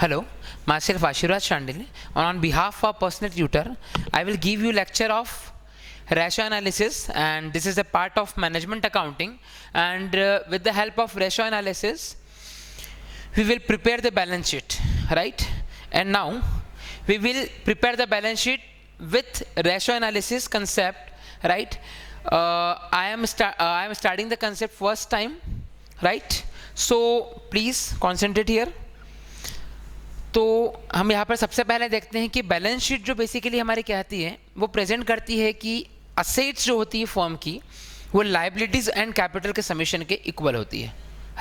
Hello, myself Ashiraj Chandil, and on behalf of Personal Tutor, I will give you lecture of ratio analysis, and this is a part of management accounting. And with the help of ratio analysis, we will prepare the balance sheet, right? And now we will prepare the balance sheet with ratio analysis concept, right? I am starting the concept first time, right? So please concentrate here. तो हम यहाँ पर सबसे पहले देखते हैं कि balance sheet जो बेसिकली हमारी कहती है वो प्रेजेंट करती है कि असेट्स जो होती है फर्म की वो लाइबिलिटीज एंड कैपिटल के समेशन के इक्वल होती है,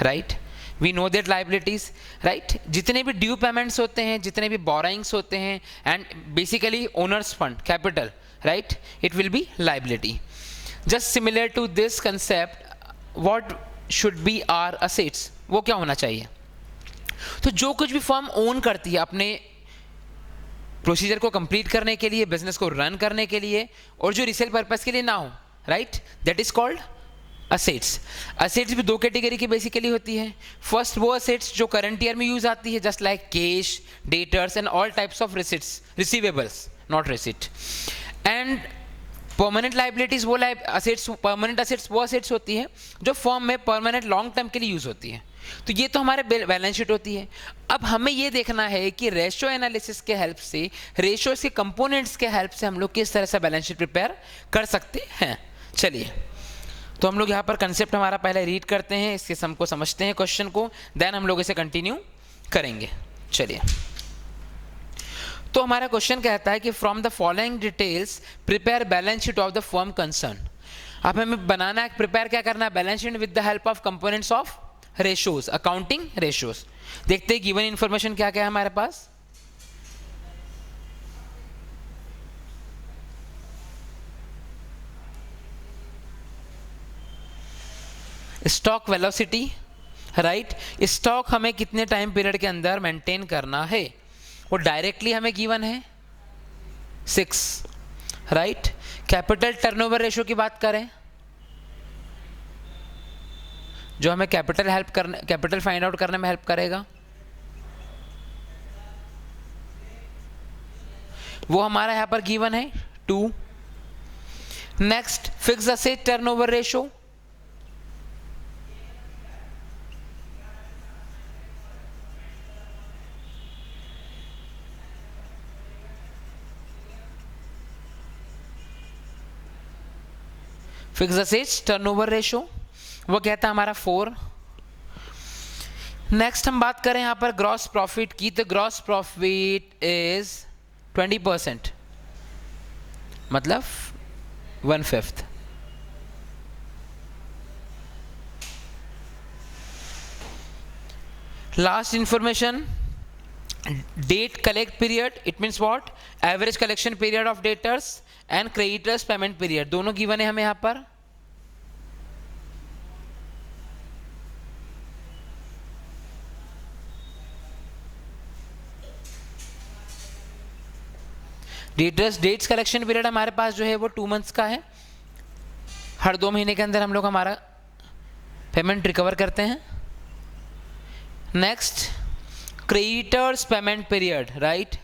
right? We know that liabilities, right? जितने भी ड्यू पेमेंट्स होते हैं, जितने भी बोराइंग्स होते हैं and basically owners fund capital, right, it will be liability. Just similar to this concept what should be our assets, वो क्या होना चाहिए? तो जो कुछ भी फर्म ओन करती है अपने प्रोसीजर को कंप्लीट करने के लिए, बिजनेस को रन करने के लिए, और जो रीसेल पर्पस के लिए ना हो, right, that is called assets. Assets भी दो कैटेगरी की बेसिकली होती है. फर्स्ट वो असेट्स जो करंट ईयर में यूज आती है, just like cash, debtors and all types of receipts, receivables, not receipt. And permanent liabilities वो असेट्स, परमानेंट असेट्स वो असेट्स होती है जो फर्म में परमानेंट लॉन्ग टर्म के लिए यूज होती है. तो ये तो हमारे बैलेंस शीट होती है. अब हमें ये देखना है कि रेशियो एनालिसिस के हेल्प से, रेशियोज के कंपोनेंट्स के हेल्प से हम लोग किस तरह से बैलेंस शीट प्रिपेयर कर सकते हैं. चलिए, तो हम लोग यहाँ पर कंसेप्ट हमारा पहले रीड करते हैं, इसके सम को समझते हैं क्वेश्चन को, देन हम लोग इसे कंटिन्यू करेंगे. चलिए, तो हमारा क्वेश्चन कहता है कि from the following details prepare balance sheet of the firm concern. अब हमें बनाना है, प्रिपेयर क्या करना है, balance sheet with the help of components of ratios, accounting ratios. देखते हैं गिवन इंफॉर्मेशन क्या क्या है हमारे पास. स्टॉक वेलोसिटी, राइट, स्टॉक हमें कितने टाइम पीरियड के अंदर मेंटेन करना है वो डायरेक्टली हमें गिवन है 6, राइट. कैपिटल टर्नओवर रेशियो की बात करें, जो हमें कैपिटल फाइंड आउट करने में हेल्प करेगा, वो हमारा यहां पर गिवन है 2. Next, fix asset turnover ratio, fix assets turnover ratio वो कहता है हमारा 4. नेक्स्ट हम बात करें यहां पर ग्रॉस प्रॉफिट की, तो ग्रॉस प्रॉफिट इज 20%, मतलब 1/5. Last information, debt collect period, it means what, average collection period of debtors and creditors payment period, दोनों गिवन है हमें यहां पर. डेट्स कलेक्शन पीरियड हमारे पास जो है वो 2 मंथ्स का है. हर 2 महीने के अंदर हम लोग हमारा पेमेंट रिकवर करते हैं. Next, creditors payment period, right,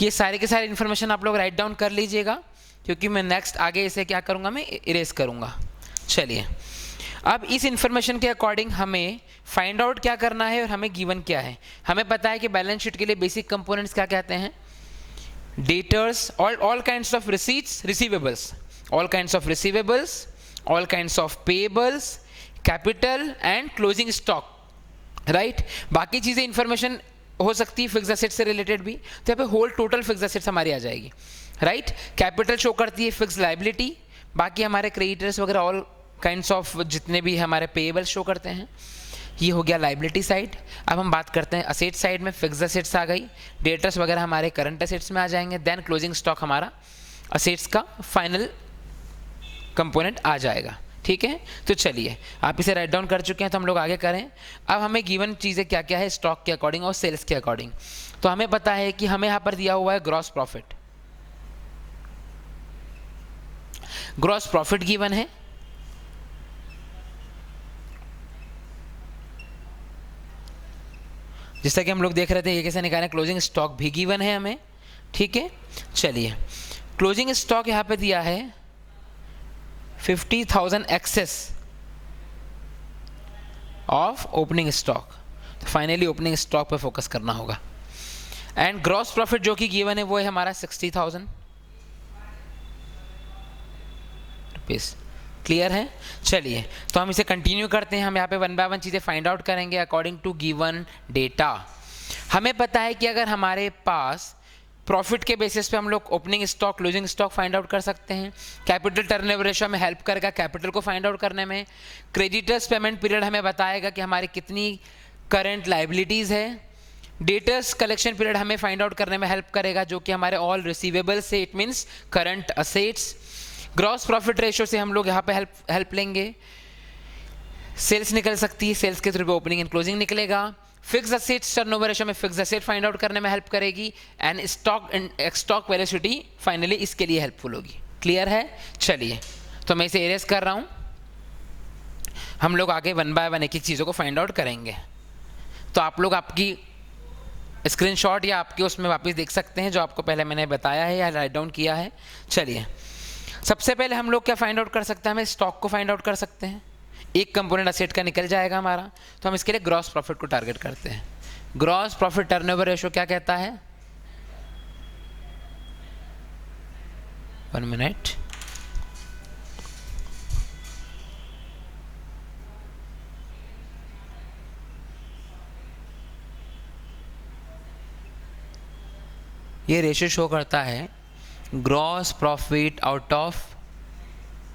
ये सारे के सारे इन्फॉर्मेशन आप लोग राइट डाउन कर लीजिएगा, क्योंकि मैं नेक्स्ट आगे इसे क्या करूंगा, मैं इरेज करूंगा. चलिए, अब इस इंफॉर्मेशन के अकॉर्डिंग हमें फाइंड आउट क्या करना है और हमें गिवन क्या है. हमें पता है कि बैलेंस शीट के लिए बेसिक कंपोनेंट्स क्या कहते हैं, debtors, all kinds of receipts, receivables, all kinds of receivables, all kinds of payables, capital and closing stock, right. बाकी चीजें इंफॉर्मेशन हो सकती है फिक्स एसेट से रिलेटेड भी, तो यहाँ पे होल टोटल फिक्स एसेट्स हमारी आ जाएगी, राइट. कैपिटल शो करती है फिक्स लायबिलिटी, बाकी हमारे क्रेडिटर्स वगैरह ऑल काइंड्स ऑफ जितने भी हमारे पेएबल्स शो करते हैं. ये हो गया लायबिलिटी साइड. अब हम बात करते हैं असेट साइड में. फिक्स एसेट्स आ गई, डेटर्स वगैरह हमारे करंट एसेट्स में आ जाएंगे, देन क्लोजिंग स्टॉक हमारा असेट्स का फाइनल कंपोनेंट आ जाएगा. ठीक है, तो चलिए आप इसे राइट डाउन कर चुके हैं, तो हम लोग आगे करें। अब हमें गिवन चीज़ें क्या क्या है स्टॉक के अकॉर्डिंग और सेल्स के अकॉर्डिंग। तो हमें पता है कि हमें यहाँ पर दिया हुआ है gross profit. Gross profit given है, जैसा कि हम लोग देख रहे थे ये कैसे निकालें। क्लोजिंग स्टॉक भी गिवन है हमें, ठीक है। चलिए क्लोजिंग स्टॉक यहाँ पे दिया है 50,000 एक्सेस ऑफ ओपनिंग स्टॉक, तो फाइनली ओपनिंग स्टॉक पे फोकस करना होगा। एंड ग्रॉस प्रॉफिट जो कि गिवन है वो है हमारा 60,000 रुपीज़। क्लियर है, चलिए तो हम इसे कंटिन्यू करते हैं। हम यहाँ पे वन बाय वन चीज़ें फाइंड आउट करेंगे अकॉर्डिंग टू गिवन डेटा। हमें पता है कि अगर हमारे पास प्रॉफिट के बेसिस पे हम लोग opening stock closing stock find out कर सकते हैं। कैपिटल टर्नओवर रेशियो हमें हेल्प करेगा कैपिटल को फाइंड आउट करने में। क्रेडिटर्स पेमेंट पीरियड हमें बताएगा कि हमारी कितनी करंट लाइबिलिटीज़ है। डेटर्स कलेक्शन पीरियड हमें फाइंड आउट करने में हेल्प करेगा, जो कि हमारे ऑल रिसीवेबल्स से, it means current assets. Gross profit ratio से हम लोग यहाँ पे हेल्प लेंगे। सेल्स निकल सकती है, सेल्स के थ्रू पे ओपनिंग एंड क्लोजिंग निकलेगा। फिक्स असेट्स टर्नओवर रेशियो में फिक्स असेट फाइंड आउट करने में हेल्प करेगी। एंड स्टॉक वेलोसिटी फाइनली इसके लिए हेल्पफुल होगी। क्लियर है, चलिए तो मैं इसे एरेज कर रहा हूँ। हम लोग आगे वन बाय वन एक एक चीज़ों को फाइंड आउट करेंगे। तो आप लोग आपकी स्क्रीनशॉट या आपके उसमें वापस देख सकते हैं जो आपको पहले मैंने बताया है या राइट डाउन किया है। चलिए सबसे पहले हम लोग क्या फाइंड आउट कर सकते हैं, हमें स्टॉक को फाइंड आउट कर सकते हैं। एक कंपोनेंट असेट का निकल जाएगा हमारा, तो हम इसके लिए ग्रॉस प्रॉफिट को टारगेट करते हैं। ग्रॉस प्रॉफिट टर्नओवर रेशियो क्या कहता है, 1 मिनट, ये रेशियो शो करता है gross profit out of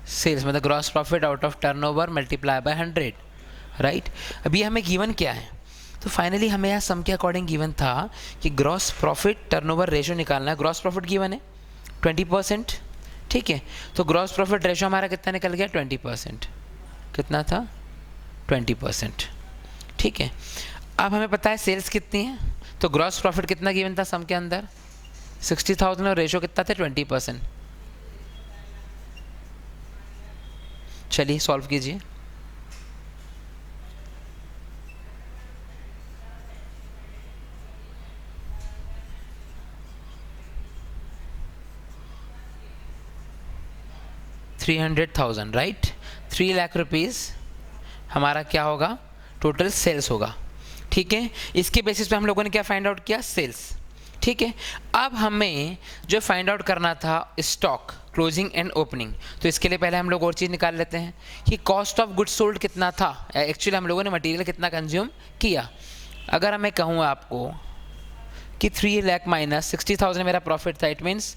sales, मतलब gross profit out of turnover multiply by 100, right. अभी हमें गिवन क्या है, तो फाइनली हमें यहाँ सम के अकॉर्डिंग गिवन था कि ग्रॉस प्रॉफिट टर्नओवर रेशियो निकालना है। ग्रॉस प्रॉफिट गिवन है 20%, ठीक है। तो ग्रॉस प्रॉफिट रेशियो हमारा कितना निकल गया, 20%। कितना था, 20%, ठीक है। अब हमें पता है सेल्स कितनी है, तो ग्रॉस प्रॉफिट कितना गिवन था सम के अंदर, 60,000 और रेशियो कितना था, 20%। चलिए सॉल्व कीजिए। $300,000, राइट। 3 लाख रुपीज़ हमारा क्या होगा, टोटल सेल्स होगा, ठीक है। इसके बेसिस पे हम लोगों ने क्या फाइंड आउट किया, सेल्स, ठीक है। अब हमें जो फाइंड आउट करना था स्टॉक क्लोजिंग एंड ओपनिंग, तो इसके लिए पहले हम लोग और चीज़ निकाल लेते हैं कि कॉस्ट ऑफ गुड्स सोल्ड कितना था, एक्चुअली हम लोगों ने मटेरियल कितना कंज्यूम किया। अगर मैं कहूँ आपको कि 3 लाख माइनस 60,000 मेरा प्रॉफिट था, इट मीन्स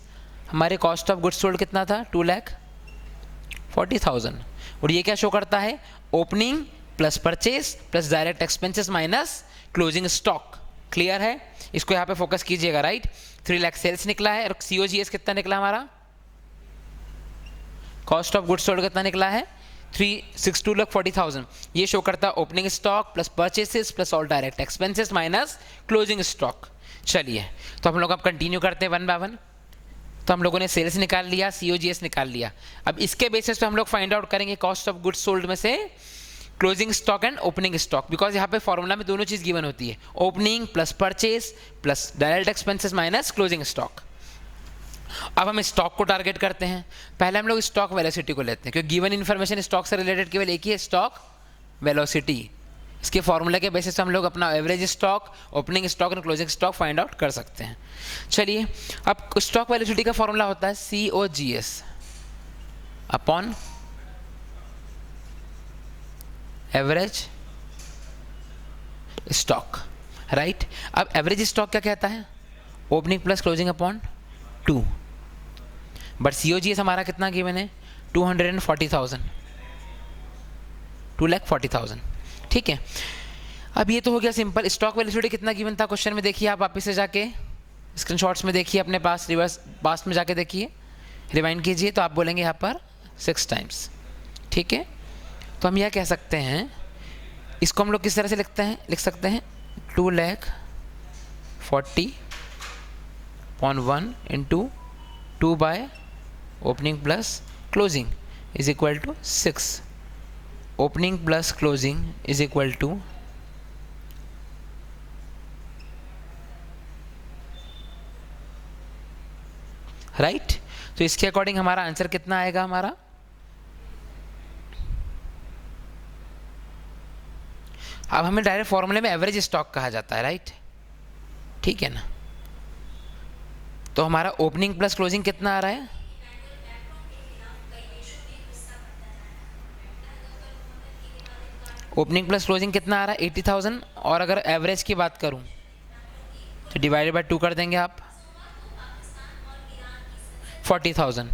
हमारे कॉस्ट ऑफ गुड्स सोल्ड कितना था, 2,40,000। और ये क्या शो करता है, opening plus purchase plus direct expenses minus closing stock. Clear है, इसको यहाँ पे फोकस कीजिएगा, राइट। 3 लाख सेल्स निकला है और COGS कितना निकला हमारा, कॉस्ट ऑफ गुड्स सोल्ड कितना निकला है, 2,40,000। ये शो करता है opening stock plus purchases plus all direct expenses minus closing stock. चलिए तो हम लोग अब कंटिन्यू करते हैं वन बाय वन। तो हम लोगों ने सेल्स निकाल लिया, COGS निकाल लिया। अब इसके बेसिस पे हम लोग फाइंड आउट करेंगे कॉस्ट ऑफ गुड्स सोल्ड में से closing stock and opening stock, because यहाँ पे फॉर्मूला में दोनों चीज़ गिवन होती है, opening plus purchase plus direct expenses minus closing stock. अब हम स्टॉक को टारगेट करते हैं। पहले हम लोग स्टॉक वेलोसिटी को लेते हैं, क्योंकि गिवन इन्फॉर्मेशन स्टॉक से रिलेटेड केवल एक ही है, स्टॉक वेलोसिटी। इसके फॉर्मूले के बेसिस हम लोग अपना एवरेज स्टॉक, ओपनिंग स्टॉक और क्लोजिंग स्टॉक फाइंड आउट कर सकते हैं। चलिए अब स्टॉक वेलोसिटी का फॉर्मूला होता है COGS upon average stock, right. अब एवरेज स्टॉक क्या कहता है, opening plus closing upon 2, but COGS हमारा कितना गिवन है, 240,000, 2,40,000, ठीक है। अब ये तो हो गया सिंपल। स्टॉक वेलोसिटी कितना गिवन था क्वेश्चन में, देखिए आप वापस से जाके स्क्रीनशॉट्स में देखिए, अपने पास रिवर्स पास्ट में जाके देखिए, रिवाइंड कीजिए, तो आप बोलेंगे यहाँ पर 6 टाइम्स, ठीक है। तो हम यह कह सकते हैं, इसको हम लोग किस तरह से लिख सकते हैं 2,40,1 into 2 by opening plus closing is equal to 6. Opening plus closing is equal to right. तो इसके अकॉर्डिंग हमारा आंसर कितना आएगा हमारा, अब हमें डायरेक्ट फॉर्मूले में एवरेज स्टॉक कहा जाता है राइट. ठीक है ना. तो हमारा ओपनिंग प्लस क्लोजिंग कितना आ रहा है, ओपनिंग प्लस क्लोजिंग कितना आ रहा है 80,000. और अगर एवरेज की बात करूं तो डिवाइडेड बाय 2 कर देंगे आप 40,000.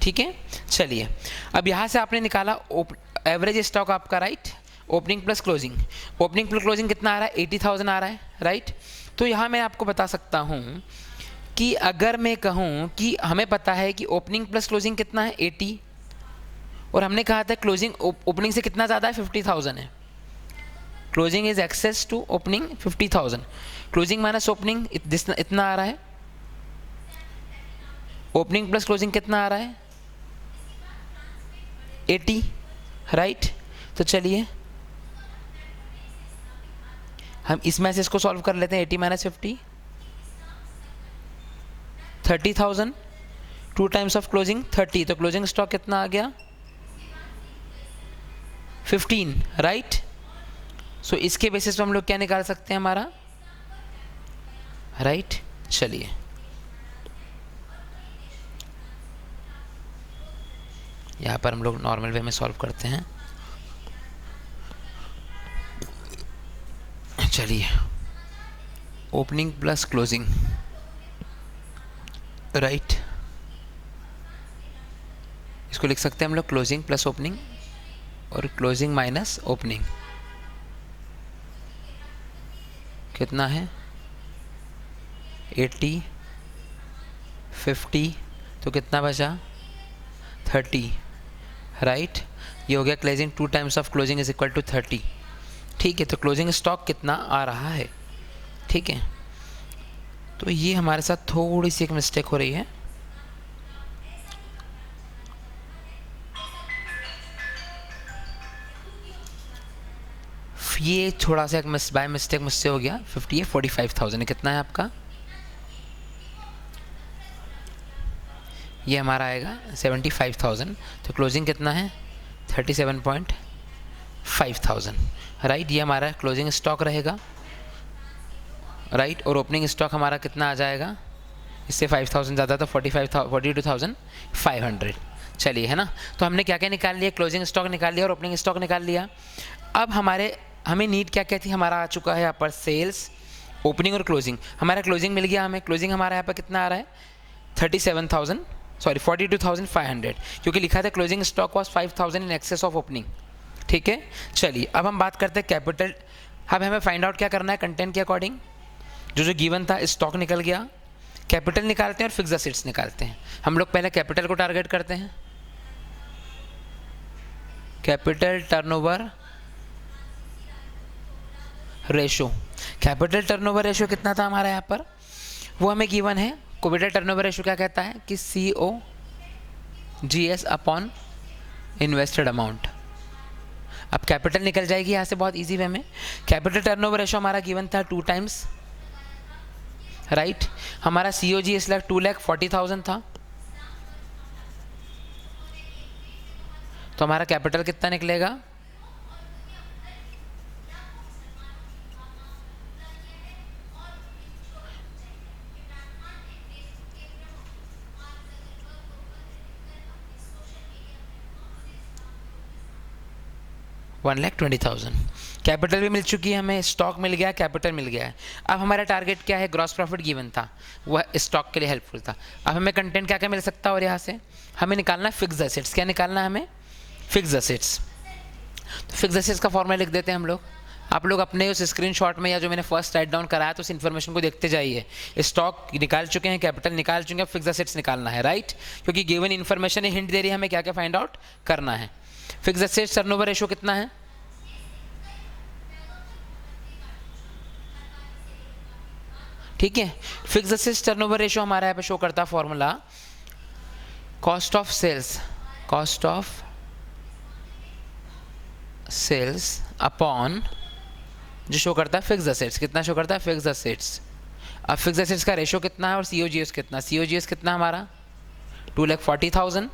ठीक है. चलिए अब यहाँ से आपने निकाला एवरेज स्टॉक आपका right, opening plus closing. Opening plus closing कितना आ रहा है 80,000 आ रहा है राइट. तो यहाँ मैं आपको बता सकता हूँ कि अगर मैं कहूँ कि हमें पता है कि ओपनिंग प्लस क्लोजिंग कितना है 80, और हमने कहा था क्लोजिंग ओपनिंग से कितना ज़्यादा है 50,000 है. Closing is excess to opening 50,000. Closing minus opening इतना आ रहा है. ओपनिंग प्लस क्लोजिंग कितना आ रहा है 80 राइट. तो चलिए हम इसमें से इसको सॉल्व कर लेते हैं. 80 माइनस 50 30,000. 2 टाइम्स ऑफ क्लोजिंग 30, तो क्लोजिंग स्टॉक कितना आ गया 15 राइट. सो इसके बेसिस पे हम लोग क्या निकाल सकते हैं हमारा राइट. चलिए यहाँ पर हम लोग नॉर्मल वे में सॉल्व करते हैं. चलिए ओपनिंग प्लस क्लोजिंग राइट, इसको लिख सकते हैं हम लोग क्लोजिंग प्लस ओपनिंग और क्लोजिंग माइनस ओपनिंग कितना है 80 50, तो कितना बचा 30 राइट. ये हो गया closing 2 times of closing is equal to 30. ठीक है. तो क्लोजिंग स्टॉक कितना आ रहा है. ठीक है. तो ये हमारे साथ थोड़ी सी एक मिस्टेक हो रही है. ये थोड़ा सा एक बाय मिस्टेक मुझसे हो गया. 50 है 45,000 कितना है आपका, ये हमारा आएगा 75,000. तो क्लोजिंग कितना है 37,500 राइट. ये हमारा क्लोजिंग स्टॉक रहेगा राइट. और ओपनिंग स्टॉक हमारा कितना आ जाएगा, इससे 5,000 ज़्यादा तो 42,500. चलिए है ना. तो हमने क्या क्या निकाल लिया, क्लोजिंग स्टॉक निकाल लिया और ओपनिंग स्टॉक निकाल लिया. अब हमें नीड क्या क्या थी, हमारा आ चुका है यहाँ पर सेल्स, ओपनिंग और क्लोजिंग. हमारा क्लोजिंग मिल गया हमें. क्लोजिंग हमारा यहाँ पर कितना आ रहा है 42,500, क्योंकि लिखा था closing stock was 5,000 in excess of opening. ठीक है. चलिए अब हम बात करते हैं कैपिटल. अब हमें फाइंड आउट क्या करना है कंटेंट के अकॉर्डिंग. जो गिवन था स्टॉक निकल गया, कैपिटल निकालते हैं और फिक्स्ड असेट्स निकालते हैं. हम लोग पहले कैपिटल को टारगेट करते हैं. Capital turnover ratio. Capital turnover ratio कितना था हमारा यहाँ पर, वो हमें गिवन है. कैपिटल टर्नओवर रेशो क्या कहता है कि COGS अपॉन इन्वेस्टेड अमाउंट. अब कैपिटल निकल जाएगी यहाँ से बहुत इजी वे में. कैपिटल टर्नओवर रेशो हमारा गिवन था 2 टाइम्स राइट. हमारा COGS 2,40,000 था. तो हमारा कैपिटल कितना निकलेगा 1,20,000. कैपिटल भी मिल चुकी है हमें, स्टॉक मिल गया, कैपिटल मिल गया है. अब हमारा टारगेट क्या है, ग्रॉस प्रॉफिट गिवन था, वह स्टॉक के लिए हेल्पफुल था. अब हमें कंटेंट क्या क्या मिल सकता है, और यहाँ से हमें निकालना है फिक्स्ड असेट्स. क्या निकालना है हमें, फिक्स्ड असेट्स. तो फिक्स्ड असेट्स का फॉर्मूला लिख देते हैं हम लोग. आप लोग अपने उस स्क्रीनशॉट में या जो मैंने फर्स्ट राइट डाउन कराया तो उस इन्फॉर्मेशन को देखते जाइए. स्टॉक निकाल चुके हैं, कैपिटल निकाल चुके हैं, फिक्स्ड असेट्स निकालना है राइट. क्योंकि गिवन इन्फॉर्मेशन हिंट दे रही है हमें क्या क्या फाइंड आउट करना है. फिक्स एसेट्स टर्नओवर रेशो कितना है? ठीक है, फिक्स एसेट्स टर्नओवर रेशो हमारा यहाँ पे शो करता है formula cost of sales upon जो शो करता है फिक्स एसेट्स। कितना शो करता है? Fix assets. अब फिक्स एसेट्स का रेशो कितना है और सीओजीएस कितना? सीओजीएस कितना हमारा 2,40,000,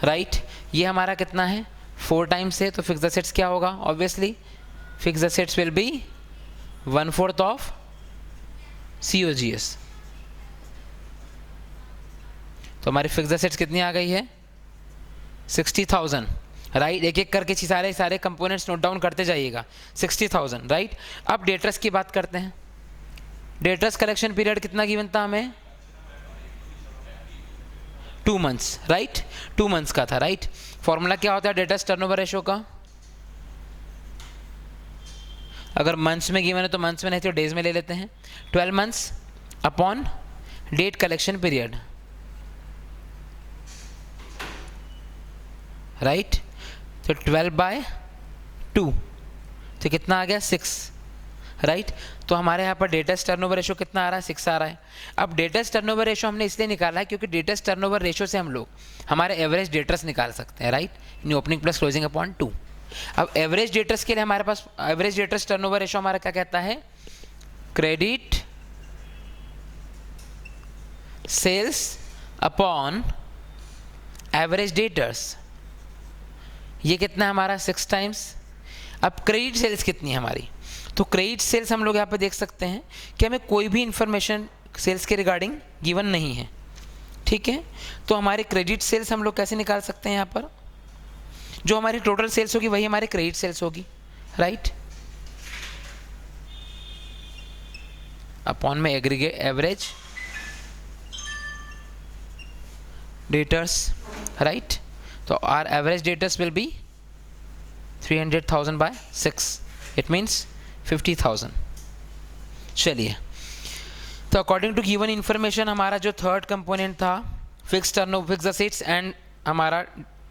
राइट। ये हमारा कितना है? 4 टाइम्स है, तो फिक्स एसेट्स क्या होगा? Obviously fix assets will be 1/4 of COGS. तो हमारी फिक्स एसेट्स कितनी आ गई है? 60,000, राइट। एक एक करके सारे कंपोनेंट्स नोट डाउन करते जाइएगा। 60,000, राइट। अब डेटर्स की बात करते हैं। डेटर्स कलेक्शन पीरियड कितना गिवन था हमें? 2 मंथ्स, राइट। 2 मंथ्स का था, राइट। फॉर्मूला क्या होता है डेटर्स टर्नओवर रेशो का? अगर मंथ्स में गिवन है तो मंथ्स में, नहीं तो डेज में ले लेते हैं। 12 months upon debt collection period, right. तो 12/2 तो कितना आ गया? 6, राइट। तो हमारे यहाँ पर डेटर्स टर्नओवर रेशो कितना आ रहा है? 6 आ रहा है। अब डेटर्स टर्नओवर रेशो हमने इसलिए निकाला है क्योंकि डेटर्स टर्नओवर रेशो से हम लोग हमारे एवरेज डेटर्स निकाल सकते हैं, right, in opening plus closing upon 2। अब एवरेज डेटर्स के लिए हमारे पास एवरेज डेटर्स टर्नओवर रेशो हमारा क्या कहता है? Credit sales upon average debtors. ये कितना है हमारा? 6 टाइम्स। अब क्रेडिट सेल्स कितनी है हमारी? तो क्रेडिट सेल्स हम लोग यहाँ पे देख सकते हैं कि हमें कोई भी इंफॉर्मेशन सेल्स के रिगार्डिंग गिवन नहीं है, ठीक है। तो हमारे क्रेडिट सेल्स हम लोग कैसे निकाल सकते हैं? यहाँ पर जो हमारी टोटल सेल्स होगी वही हमारी क्रेडिट सेल्स होगी, राइट। अपॉन में एग्रीगेट एवरेज डेटर्स, राइट। तो our average debtors will be 300,000/6, it means 50,000। चलिए, तो अकॉर्डिंग टू गिवन इन्फॉर्मेशन हमारा जो थर्ड कंपोनेंट था fix turnover fix assets and हमारा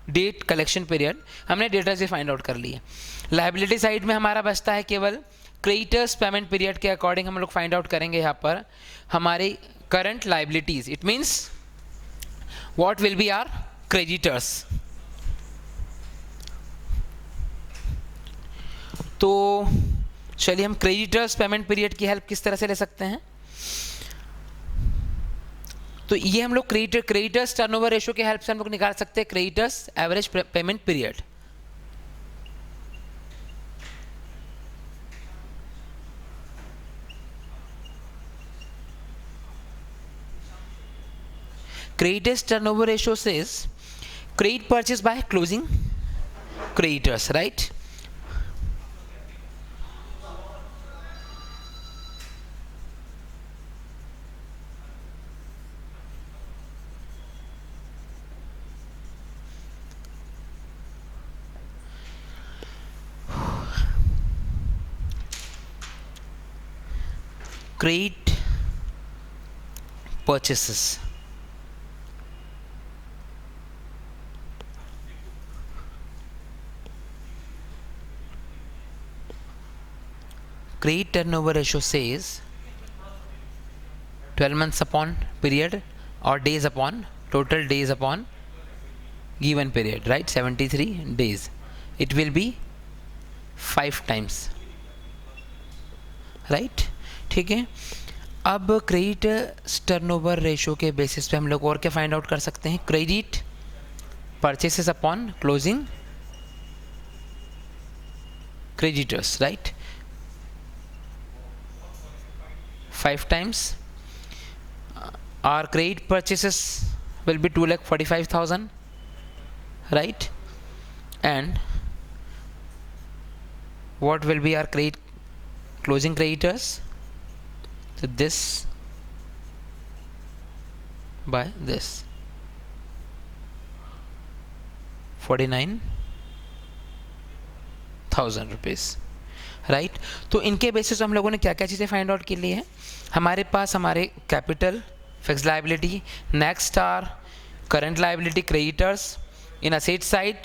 डेट कलेक्शन पीरियड, हमने डेटा से फाइंड आउट कर लिया। लायबिलिटी साइड में हमारा बचता है केवल क्रेडिटर्स पेमेंट पीरियड के अकॉर्डिंग हम लोग फाइंड आउट करेंगे यहाँ पर हमारी current liabilities. It means what will be our creditors. तो चलिए हम क्रेडिटर्स पेमेंट पीरियड की हेल्प किस तरह से ले सकते हैं? तो ये हम लोग क्रेडिटर्स टर्नओवर रेशो के हेल्प से हम लोग निकाल सकते हैं creditors average payment period. Creditors turnover ratio says credit purchase by closing creditors, right? Credit purchases credit turnover ratio says 12 months upon period or days upon total days upon given period, right? 73 days. It will be 5 times, right? ठीक है। अब credit turnover ratio के basis पे हम लोग और क्या find out कर सकते हैं? Credit purchases upon closing creditors, right? 5 times. Our credit purchases will be 2,45,000, right? And what will be our credit closing creditors? So this by this 49,000 rupees, right? तो इनके बेसिस हम लोगों ने क्या क्या चीज़ें फाइंड आउट की ली है? हमारे पास हमारे capital, fix liability, next are current liability creditors in asset side,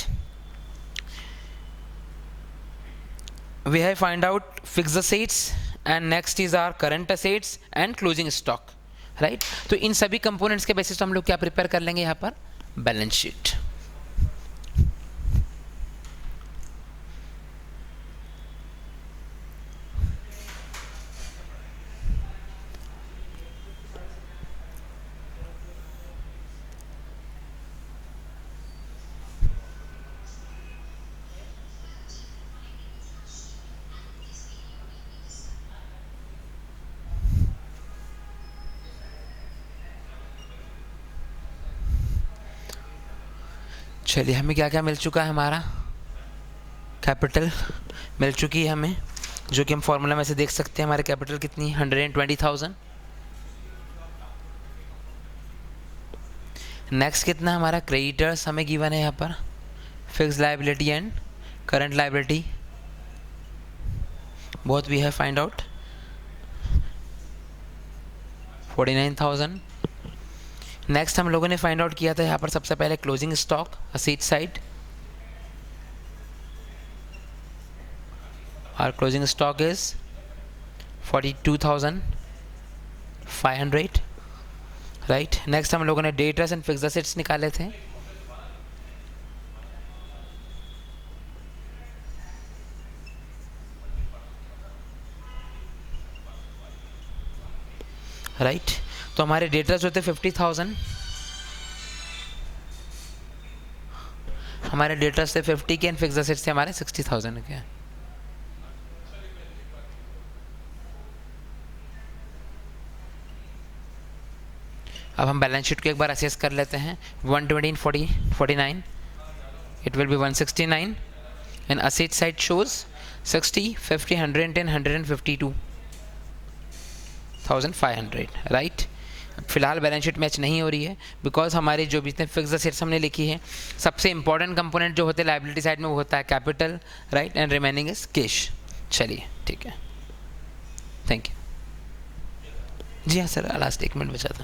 we have find out fixed assets and next is our current assets and closing stock, right. तो इन सभी कंपोनेंट्स के बेसिस हम लोग क्या प्रिपेयर कर लेंगे यहाँ पर, बैलेंस शीट. चलिए, हमें क्या क्या मिल चुका है, हमारा कैपिटल मिल चुकी है हमें, जो कि हम फॉर्मूला में से देख सकते हैं. हमारे कैपिटल कितनी, 120,000. नेक्स्ट कितना हमारा क्रेडिटर्स हमें गिवन है यहाँ पर, fix liability and current liability, both we have find out 49,000. Next हम लोगों ने फाइंड आउट किया था यहाँ पर सबसे पहले क्लोजिंग स्टॉक असेट साइड, और closing stock is 42,500, right. Next हम लोगों ने डेटर्स एंड फिक्स्ड असेट्स निकाले थे. राइट. तो हमारे डेटर्स होते 50,000, हमारे डेटर्स थे 50 के एंड फिक्स्ड असेट्स थे हमारे 60,000 के. अब हम बैलेंस शीट को एक बार असेस कर लेते हैं. 120 40 49, it will B 169 and asset side shows 60 50 110 152,500, right. फिलहाल बैलेंस शीट मैच नहीं हो रही है बिकॉज हमारे जो भी फिक्स्ड असेट्स हमने लिखी है, सबसे इंपॉर्टेंट कंपोनेंट जो होते हैं लाइबिलिटी साइड में वो होता है capital, right, and remaining is cash. चलिए ठीक है, थैंक यू. जी हाँ सर, लास्ट 1 मिनट बचा था.